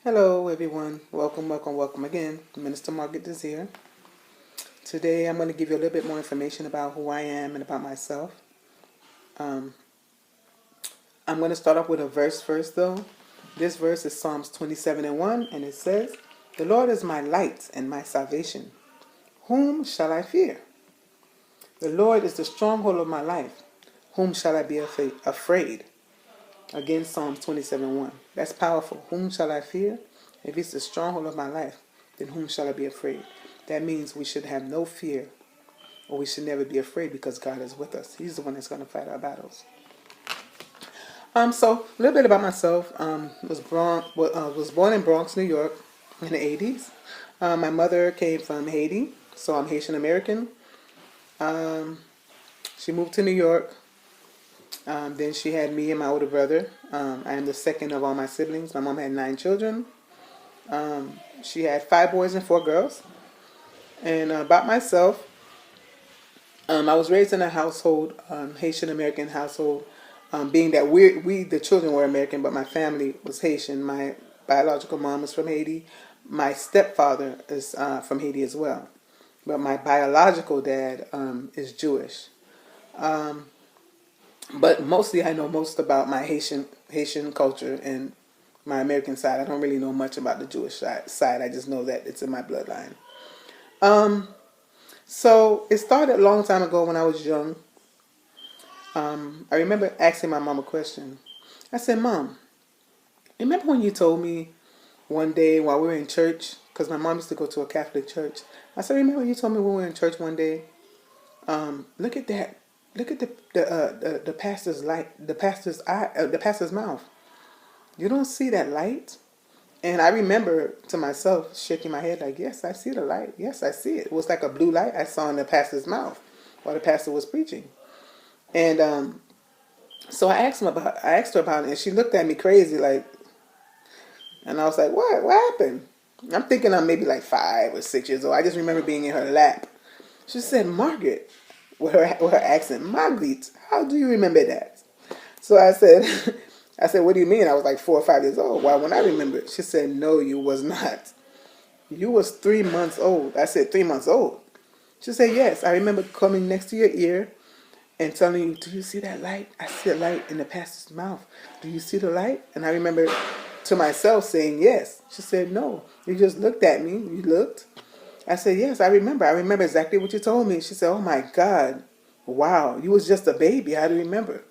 Hello, everyone. Welcome again. Minister Margaret is here. Today, I'm going to give you a little bit more information about who I am and about myself. Um, I'm going to start off with a verse first, though. This verse is Psalms 27:1, and it says, "The Lord is my light and my salvation. Whom shall I fear? The Lord is the stronghold of my life. Whom shall I be afraid?" Again, Psalms 27:1. That's powerful. Whom shall I fear? If it's the stronghold of my life, then whom shall I be afraid? That means we should have no fear, or we should never be afraid because God is with us. He's the one that's going to fight our battles. So a little bit about myself. Was born in Bronx, New York, in the 80s. My mother came from Haiti, so I'm Haitian American. She moved to New York. Then she had me and my older brother. I am the second of all my siblings. My mom had 9 children. She had 5 boys and 4 girls. And about myself, I was raised in a household, Haitian American household, being that we the children were American, but my family was Haitian. My biological mom is from Haiti. My stepfather is from Haiti as well. But my biological dad is Jewish. But mostly I know most about my Haitian culture and my American side. I don't really know much about the Jewish side. I just know that it's in my bloodline. So it started a long time ago when I was young. I remember asking my mom a question. I said, "Mom, remember when you told me one day while we were in church, because my mom used to go to a Catholic church. I said, remember you told me when we were in church one day, look at that. Look at the pastor's light, the pastor's eye, the pastor's mouth. You don't see that light?" And I remember to myself shaking my head like, yes, I see the light. Yes, I see it. It was like a blue light I saw in the pastor's mouth while the pastor was preaching. And so I asked her about it, and she looked at me crazy, like, and I was like, what? What happened? I'm thinking I'm maybe like 5 or 6 years old. I just remember being in her lap. She said, "Margaret," with her accent, "Margaret, how do you remember that?" So I said, I said, "What do you mean?" I was like 4 or 5 years old. Why wouldn't I remember it? She said, "No, you was not. You was 3 months old." I said, 3 months old? She said, "Yes, I remember coming next to your ear and telling you, do you see that light? I see a light in the pastor's mouth. Do you see the light?" And I remember to myself saying, "Yes." She said, "No, you just looked at me. You looked." I said, "Yes, I remember. I remember exactly what you told me." She said, "Oh my God. Wow, you was just a baby. I do remember."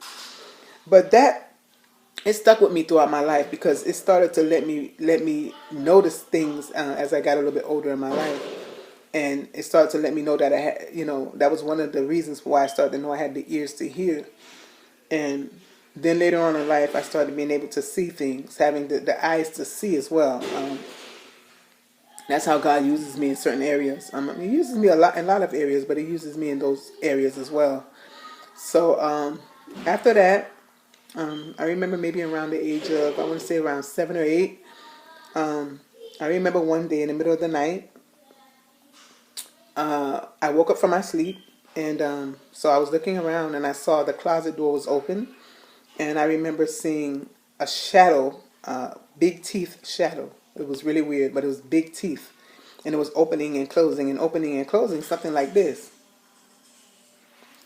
But that, it stuck with me throughout my life because it started to let me notice things as I got a little bit older in my life. And it started to let me know that I had, that was one of the reasons why I started to know I had the ears to hear. And then later on in life, I started being able to see things, having the eyes to see as well. That's how God uses me in certain areas. He uses me in a lot of areas, but He uses me in those areas as well. So after that, I remember maybe around the age of, I want to say around 7 or 8. I remember one day in the middle of the night, I woke up from my sleep, and so I was looking around, and I saw the closet door was open, and I remember seeing a shadow, big teeth shadow. It was really weird, but it was big teeth, and it was opening and closing and opening and closing, something like this,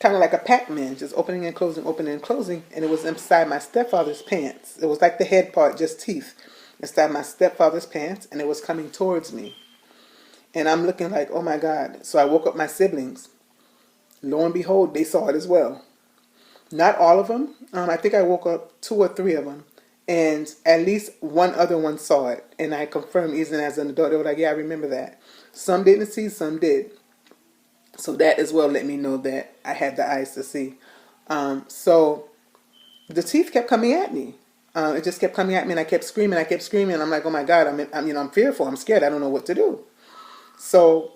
kind of like a Pac-Man, just opening and closing, and it was inside my stepfather's pants. It was like the head part, just teeth, inside my stepfather's pants, and it was coming towards me. And I'm looking like, oh my God. So I woke up my siblings. Lo and behold, they saw it as well. Not all of them. I think I woke up 2 or 3 of them. And at least one other one saw it. And I confirmed, even as an adult, they were like, yeah, I remember that. Some didn't see, some did. So that as well let me know that I had the eyes to see. So the teeth kept coming at me. It just kept coming at me, and I kept screaming. I'm like, oh my God, I'm fearful. I'm scared. I don't know what to do. So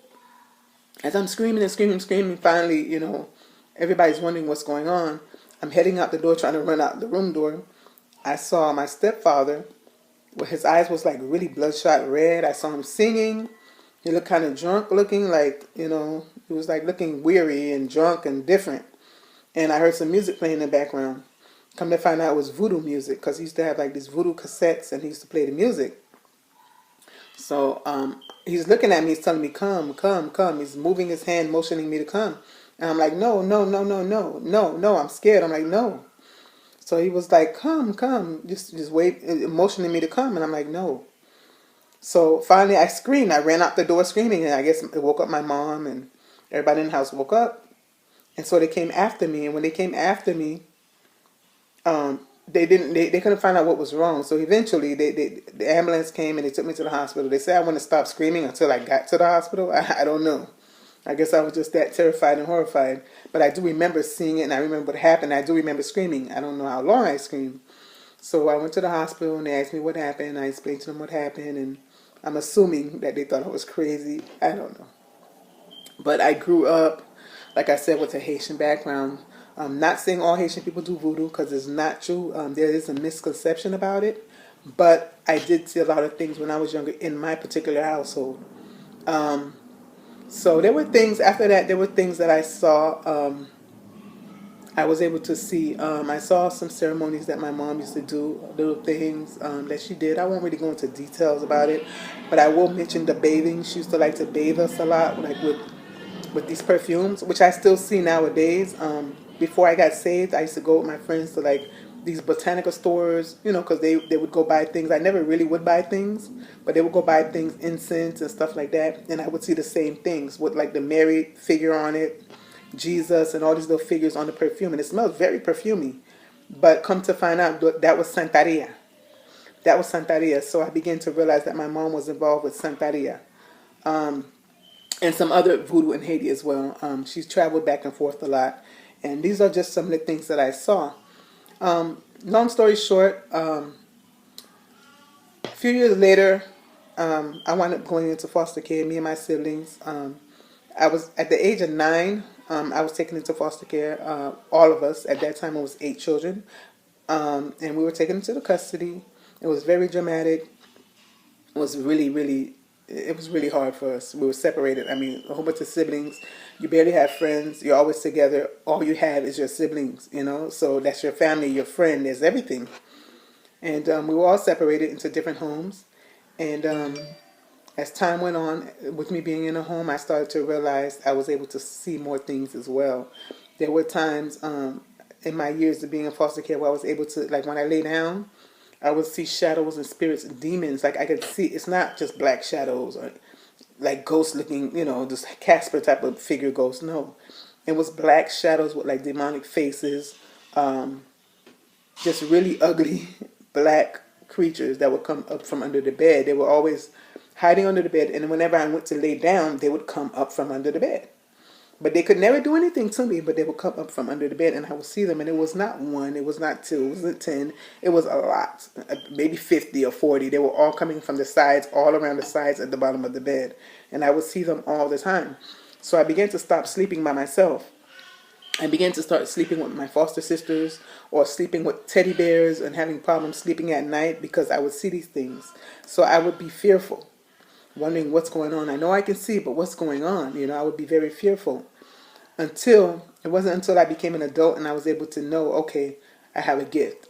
as I'm screaming and screaming, finally, everybody's wondering what's going on. I'm heading out the door, trying to run out the room door. I saw my stepfather, where his eyes was like really bloodshot red. I saw him singing. He looked kind of drunk looking, like, he was like looking weary and drunk and different. And I heard some music playing in the background. Come to find out it was voodoo music, because he used to have like these voodoo cassettes, and he used to play the music. So he's looking at me, he's telling me, come, come, come. He's moving his hand, motioning me to come. And I'm like, no, no, no, no, no, no, no. I'm scared. I'm like, no. So he was like, come, come, just wait, motioning me to come. And I'm like, no. So finally I screamed. I ran out the door screaming, and I guess it woke up my mom, and everybody in the house woke up. And so they came after me. And when they came after me, they couldn't find out what was wrong. So eventually the ambulance came and they took me to the hospital. They said I wouldn't stop screaming until I got to the hospital. I don't know. I guess I was just that terrified and horrified. But I do remember seeing it, and I remember what happened. I do remember screaming. I don't know how long I screamed. So I went to the hospital and they asked me what happened. I explained to them what happened, and I'm assuming that they thought I was crazy. I don't know. But I grew up, like I said, with a Haitian background. I'm not saying all Haitian people do voodoo because it's not true. There is a misconception about it. But I did see a lot of things when I was younger in my particular household. So there were things, after that, there were things that I saw. I was able to see, I saw some ceremonies that my mom used to do, little things that she did. I won't really go into details about it, but I will mention the bathing. She used to like to bathe us a lot, like with these perfumes, which I still see nowadays. Before I got saved, I used to go with my friends to like these botanical stores, because they would go buy things. I never really would buy things, but they would go buy things, incense and stuff like that, and I would see the same things with like the Mary figure on it, Jesus, and all these little figures on the perfume, and it smells very perfumey. But come to find out, that was Santeria. That was Santeria. So I began to realize that my mom was involved with Santeria. And some other voodoo in Haiti as well. She's traveled back and forth a lot. And these are just some of the things that I saw. Long story short, a few years later, I wound up going into foster care, me and my siblings. I was at the age of 9. I was taken into foster care. All of us at that time, it was 8 children, and we were taken into the custody. It was very dramatic. It was it was really hard for us. We were separated. I mean, a whole bunch of siblings. You barely have friends. You're always together. All you have is your siblings. So that's your family, your friend. There's everything. And we were all separated into different homes. And as time went on, with me being in a home, I started to realize I was able to see more things as well. There were times in my years of being in foster care where I was able to, like when I lay down, I would see shadows and spirits and demons. Like I could see, it's not just black shadows or like ghost looking, this Casper type of figure ghost. No, it was black shadows with like demonic faces, just really ugly black creatures that would come up from under the bed. They were always hiding under the bed, and whenever I went to lay down, they would come up from under the bed. But they could never do anything to me, but they would come up from under the bed, and I would see them, and it was not 1, it was not 2, it wasn't 10, it was a lot, maybe 50 or 40. They were all coming from the sides, all around the sides at the bottom of the bed, and I would see them all the time. So I began to stop sleeping by myself. I began to start sleeping with my foster sisters or sleeping with teddy bears and having problems sleeping at night because I would see these things. So I would be fearful, wondering what's going on. I know I can see, but what's going on? I would be very fearful. It wasn't until I became an adult and I was able to know, okay, I have a gift.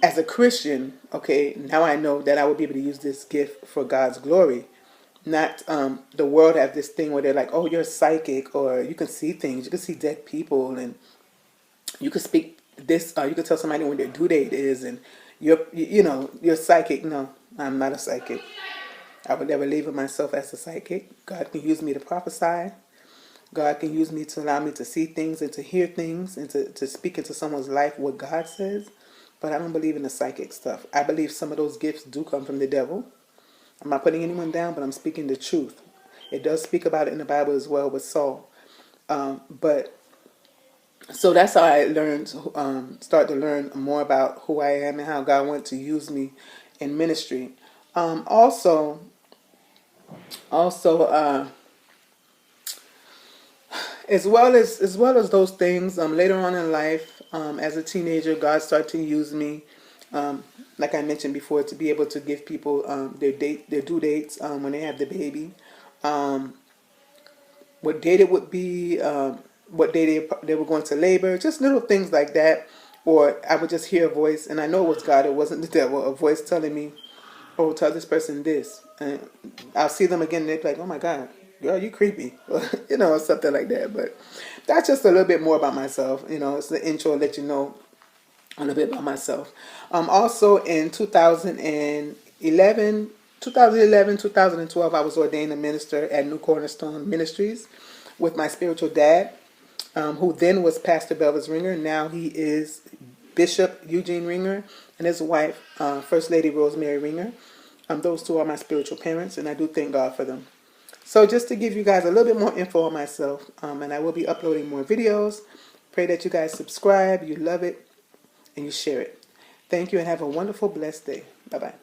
As a Christian, okay, now I know that I will be able to use this gift for God's glory. Not the world has this thing where they're like, oh, you're psychic, or you can see things, you can see dead people, and you can speak this, you can tell somebody when their due date is, and you're psychic. No, I'm not a psychic. I would never label myself as a psychic. God can use me to prophesy. God can use me to allow me to see things and to hear things and to speak into someone's life what God says. But I don't believe in the psychic stuff. I believe some of those gifts do come from the devil. I'm not putting anyone down, but I'm speaking the truth. It does speak about it in the Bible as well with Saul. But so that's how I learned, start to learn more about who I am and how God wanted to use me in ministry. Also, as well as those things, later on in life, as a teenager, God started to use me, like I mentioned before, to be able to give people their due dates when they have the baby, what date it would be, what day they were going to labor, just little things like that. Or I would just hear a voice, and I know it was God, it wasn't the devil, a voice telling me, oh, tell this person this, and I'll see them again and they're like, oh my God, girl, you creepy, you know, something like that. But that's just a little bit more about myself. You know, it's the intro to let you know a little bit about myself. Also in 2012, I was ordained a minister at New Cornerstone Ministries with my spiritual dad, who then was Pastor Belvis Ringer. Now he is Bishop Eugene Ringer, and his wife, First Lady Rosemary Ringer. Those two are my spiritual parents, and I do thank God for them. So just to give you guys a little bit more info on myself, and I will be uploading more videos. Pray that you guys subscribe, you love it, and you share it. Thank you, and have a wonderful, blessed day. Bye-bye.